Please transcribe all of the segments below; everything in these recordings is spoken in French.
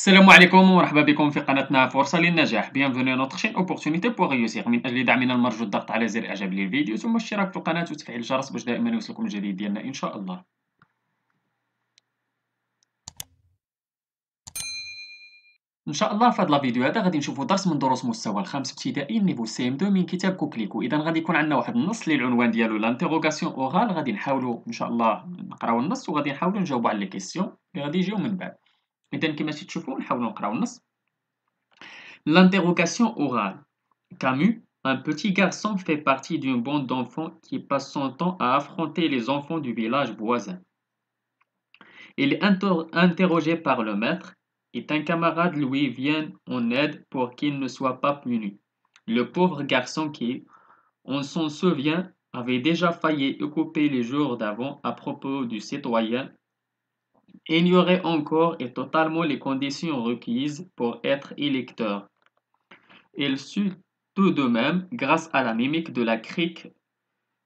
السلام عليكم ومرحبا بكم في قناتنا فرصة للنجاح. Bienvenue à notre chaîne Opportunité pour réussir. من أجل دعمنا المرجو الضغط على زر إعجاب للفيديو ثم الاشتراك في القناة وتفعيل الجرس باش دائما يوصلكم الجديد ديالنا إن شاء الله. إن شاء الله في هذا الفيديو هذا غادي نشوفوا درس من دروس مستوى الخامس ابتدائي النيفو سي ام 2 من كتاب كوكليكو. إذا غادي يكون عندنا واحد النص اللي العنوان ديالو لانتيغوغاسيون أورال، غادي نحاولوا إن شاء الله نقراو النص وغادي نحاولوا نجاوبوا على لي كيسيون اللي غادي يجيو من بعد. إذا كما تشوفوا نحاولوا نقراو النص. L'interrogation orale. Camus, un petit garçon, fait partie d'une bande d'enfants qui passe son temps à affronter les enfants du village voisin. Il est interrogé par le maître et un camarade lui vient en aide pour qu'il ne soit pas puni. Le pauvre garçon qui, on s'en souvient, avait déjà failli couper les jours d'avant à propos du citoyen, ignorait encore et totalement les conditions requises pour être électeur. Il sut tout de même, grâce à la mimique de la crique,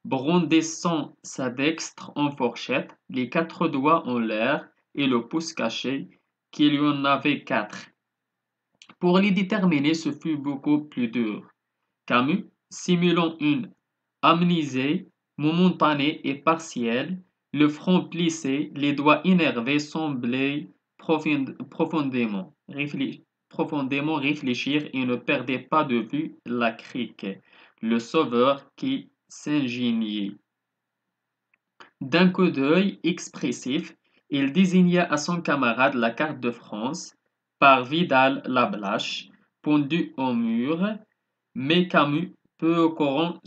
brandissant sa dextre en fourchette, les 4 doigts en l'air et le pouce caché, qu'il y en avait 4. Pour les déterminer, ce fut beaucoup plus dur. Camus, simulant une amnésie momentanée et partielle, le front plissé, les doigts énervés, semblait profondément réfléchir et ne perdait pas de vue la crique, le sauveur qui s'ingéniait. D'un coup d'œil expressif, il désigna à son camarade la carte de France, par Vidal-Lablache, pendue au mur, mais Camus, peu au courant,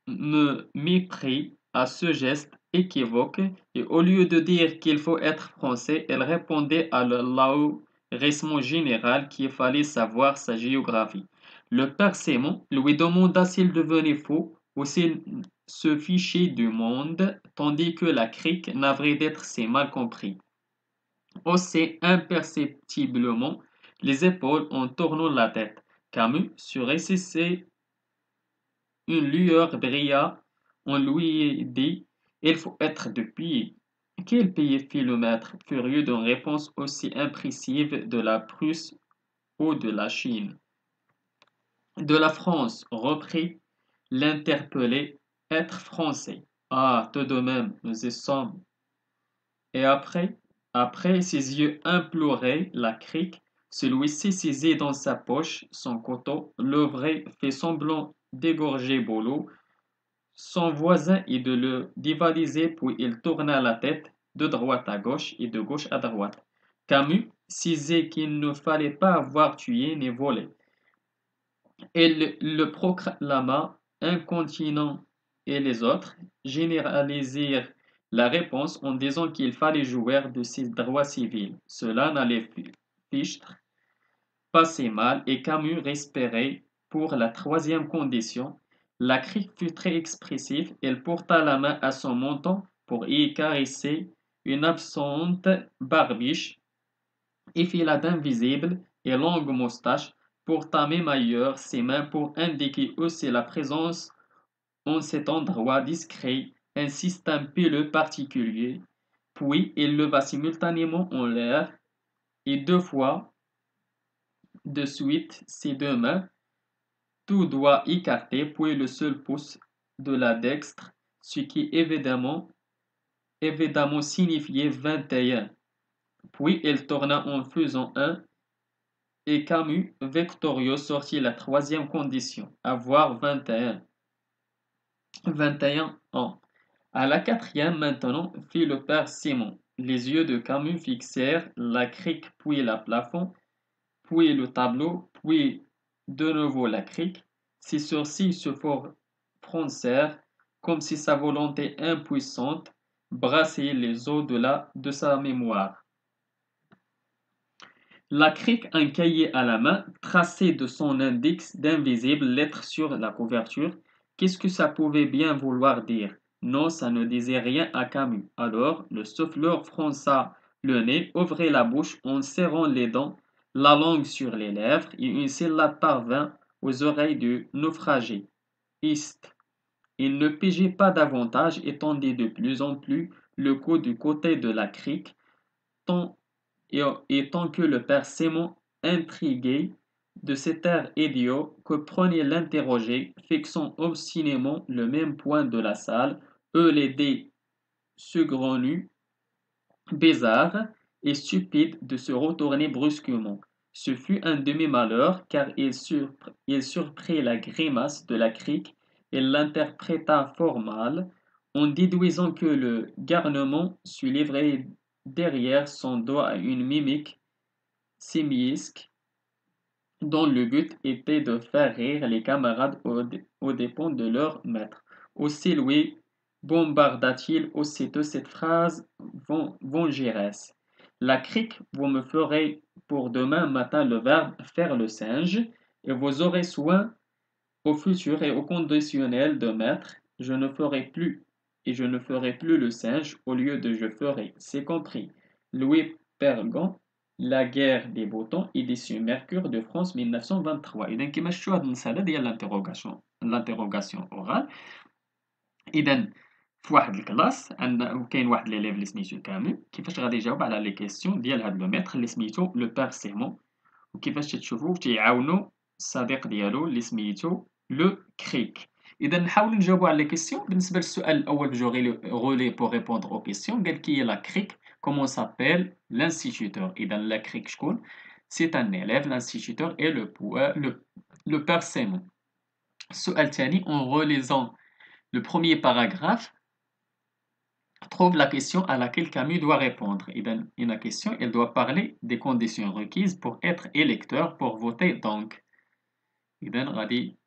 me méprit à ce geste équivoque, et au lieu de dire qu'il faut être français, elle répondait à l'ahurissement général qu'il fallait savoir sa géographie. Le père Simon lui demanda s'il devenait fou ou s'il se fichait du monde, tandis que la crique navrée d'être si mal compris haussait imperceptiblement les épaules en tournant la tête. Camus, sursaisi, une lueur brilla, on lui dit: Il faut être de pays. Quel pays? Fit le maître, furieux d'une réponse aussi imprécise de la Prusse ou de la Chine. De la France, reprit l'interpellé, être français. Ah, tout de même, nous y sommes. Et après, ses yeux imploraient la crique. Celui-ci saisit dans sa poche son couteau, l'ouvrit, fait semblant d'égorger Bolo, son voisin, et de le dévaliser, puis il tourna la tête de droite à gauche et de gauche à droite. Camus saisit qu'il ne fallait pas avoir tué ni volé. Il le proclama incontinent et les autres généralisèrent la réponse en disant qu'il fallait jouir de ses droits civils. Cela n'allait fichtre pas si mal et Camus respirait pour la troisième condition. La crique fut très expressive. Elle porta la main à son menton pour y caresser une absente barbiche, effila d'invisibles et longues moustaches, porta même ailleurs ses mains pour indiquer aussi la présence en cet endroit discret un système pileux particulier, puis il leva simultanément en l'air et 2 fois de suite ses 2 mains, tous doigts écartés, puis le seul pouce de la dextre, ce qui évidemment signifiait 21. Puis il tourna en faisant un, et Camus, victorieux, sortit la troisième condition, avoir 21 ans. À la quatrième maintenant, fit le père Simon. Les yeux de Camus fixèrent la crique, puis le plafond, puis le tableau, puis de nouveau la crique. Ses sourcils se froncèrent, comme si sa volonté impuissante brassait les au-delà de sa mémoire. La crique, un cahier à la main, traçait de son index d'invisibles lettres sur la couverture. Qu'est-ce que ça pouvait bien vouloir dire? Non, ça ne disait rien à Camus. Alors, le souffleur fronça le nez, ouvrit la bouche en serrant les dents, la langue sur les lèvres, et une syllabe parvint aux oreilles du naufragé. Hist. Il ne pigeait pas davantage et tendait de plus en plus le cou du côté de la crique, tant et tant que le père Simon, intrigué de cet air idiot que prenait l'interrogé, fixant obstinément le même point de la salle, eux les dés saugrenus, bizarre et stupide de se retourner brusquement. Ce fut un demi-malheur, car il surprit la grimace de la crique et l'interpréta fort mal, en déduisant que le garnement se livrait derrière son dos à une mimique simiesque dont le but était de faire rire les camarades aux dépens de leur maître. Aussi Louis bombarda-t-il aussitôt cette phrase vengeresse. La crique, vous me ferez pour demain matin le verbe faire le singe, et vous aurez soin au futur et au conditionnel de maître, je ne ferai plus, et je ne ferai plus le singe au lieu de je ferai. C'est compris. Louis Pergon, La guerre des boutons, édition Mercure de France 1923. إذا كما شفتوا هذه المسألة ديال l'interrogation orale. إذا في واحد الكلاس عندنا كاين واحد ليليف اللي سميتو كامل، كيفاش غادي يجاوب على لي كيسيون ديال هاد لو ميتر اللي سميتو لو بير سيمون، وكيفاش تتشوفوا تيعاونوا الصديق ديالو اللي سميتو لو كريك. اذا نحاولوا نجاوبوا على لي كيسيون. بالنسبه للسؤال الاول جو غولي بور ريبوندر او كيسيون، قال كي هي لا كريك، كومون سابيل l'instituteur. اذا لا كريك شكون؟ سي ان élève، l'instituteur et le père Simon. السؤال الثاني en relisant le premier paragraphe trouve la question à laquelle Camus doit répondre. Une question, elle doit parler des conditions requises pour être électeur, pour voter donc. إذا غادي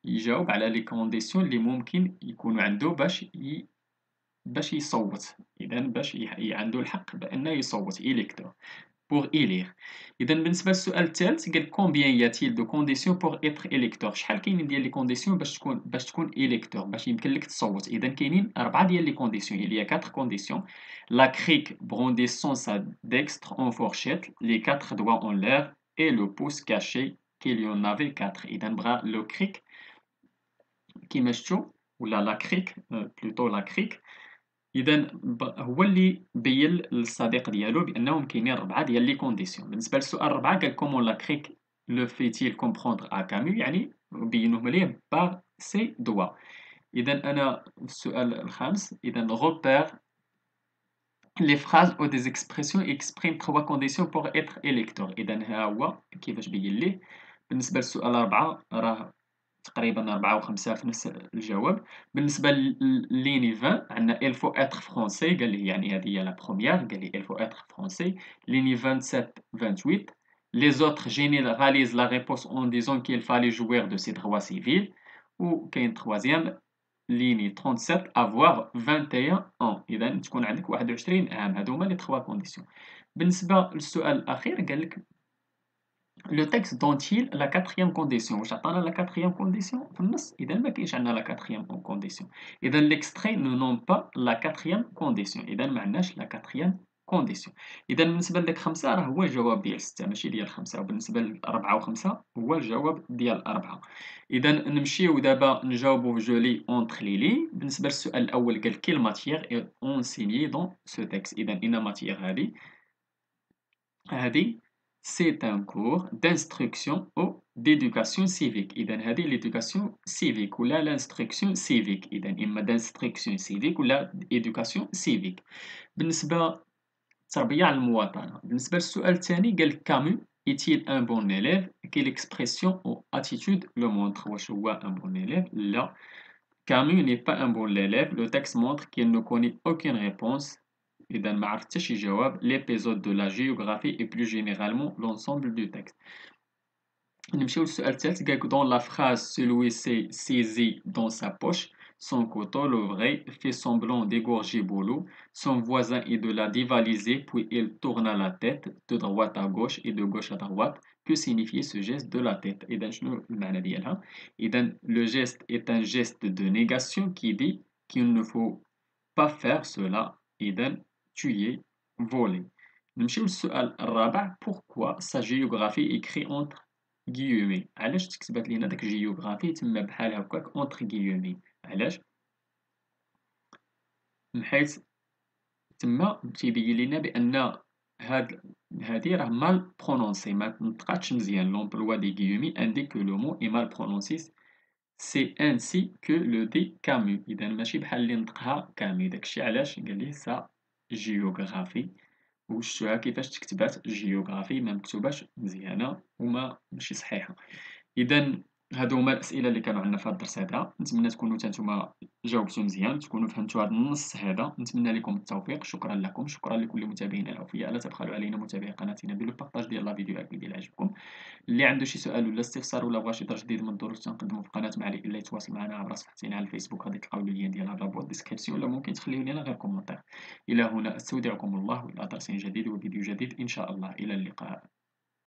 يجاوب على les conditions اللي ممكن يكونوا عنده باش يصوت. إذا باش عنده الحق بأنه يصوت électeur pour élire. إذا بالنسبة للسؤال الثالث قال combien y a-t-il de conditions pour être électeur؟ شحال كاينين ديال لي كونديسيون باش تكون électeur، باش يمكن لك تصوت. إذا كاينين 4 ديال لي كونديسيون، il y a 4 conditions. La crique brandissant sa dextre en fourchette, les 4 doigts en l'air et le pouce caché qu'il y en avait 4. إذا بغا لو كريك كيما شفتوا ولا لا كريك بلوتو لا كريك، إذا هو اللي بين للصديق ديالو بأنهم كاينين 4 ديال لي كونديسيون. بالنسبة للسؤال الرابع قال كومون لا كريك لو فيتيل كومبروندر ا كامو، يعني بينهم ليه باغ سي دوا. إذا أنا السؤال الخامس، إذا غوبير les phrases ou des expressions expriment 3 conditions pour être électeur. إذا ها هو كيفاش بين ليه. بالنسبة للسؤال الرابعة راه تقريبا 4 و5 في نفس الجواب. بالنسبة لليني 20 عندنا il faut être français، قال لي يعني هذه هي لا بروميير، قال لي il faut être français. ليني 27 28 les autres généralisent la réponse en disant qu'il fallait jouir de ses droits civils. وكاين troisième ليني 37 avoir 21 ans، إذا تكون عندك 21 عام. هادو هما لي 3 كونديسيون. بالنسبة للسؤال الأخير قال لك le texte dont-il la quatrième condition؟ واش عطانا la quatrième condition في النص؟ إذا ما كاينش عندنا la quatrième condition. إذا l'extrait ne nomme pas la quatrième condition. إذا ما عندناش la quatrième condition. إذا بالنسبة لديك 5 راه هو الجواب ديال 6 ماشي ديال 5، وبالنسبة ل 4 و5 هو الجواب ديال 4. إذا نمشيو دابا نجاوبو جولي اونتر لي لي. بالنسبة للسؤال الأول قال quelle matière est enseignée dans ce texte؟ إذا إن matière هذه c'est un cours d'instruction ou d'éducation civique. إذا هذه l'éducation civique ولا l'instruction civique. إذا إما d'instruction civique ولا éducation civique. بالنسبة للتربية على المواطنة، بالنسبة للسؤال الثاني قال كامو est-il un bon élève؟ quelle expression ou attitude le montre؟ واش هو un bon élève؟ لا، Camus n'est pas un bon élève. Le texte montre qu'il ne connaît aucune réponse. إذا ما عرف حتى شي جواب. L'épisode de la géographie et plus généralement l'ensemble du texte. نمشيو للسؤال الثالث قالك dans la phrase celui s'est saisi dans sa poche son couteau, le vrai fait semblant d'égorger Boulot. Son voisin est de la dévaliser, puis il tourna la tête de droite à gauche et de gauche à droite. Que signifie ce geste de la tête؟ إذا شنو المعنى ديالها؟ إذا le geste est un geste de négation qui dit qu'il ne faut pas faire cela. إذا tuer, voler. نمشيو للسؤال الرابع. Pourquoi sa géographie écrit entre guillemets؟ علاش تكتبات لينا داك جيوغرافي تما بحال هكاك entre guillemets؟ علاش؟ من حيث تما تيبين لينا بأن هادي راه mal prononcé ما تنطقاتش مزيان l'emploi des guillemets indique que le mot est mal prononcé c'est ainsi que le dit Camus إذا ماشي بحال اللي نطقها كامي داكشي علاش قال ليه ça géographie وشفتوها كيفاش تكتبات جيوغرافي ما مكتوباش مزيانة ماشي صحيحة. إذا هادو هما الأسئلة اللي كانوا عندنا في هاد الدرس هذا، نتمنى تكونوا حتى نتوما جاوبتوا مزيان، تكونوا فهمتوا هاد النص هذا، نتمنى لكم التوفيق، شكرا لكم، شكرا لكل متابعينا الأوفياء، لا تبخلوا علينا متابعي قناتنا بالبارطاج ديال لا فيديو إلا عجبكم. اللي عنده شي سؤال ولا استفسار ولا بغى شي درس جديد من الدروس تنقدمو في القناة ما عليه إلا يتواصل معنا عبر صفحتنا على الفيسبوك غادي تلقاو اللين ديالها في لابوط ديسكريبسيون ولا ممكن تخليو لينا غير كومونتير. إلى هنا أستودعكم الله إلى درس جديد وفيديو جديد إن شاء الله، إلى اللقاء.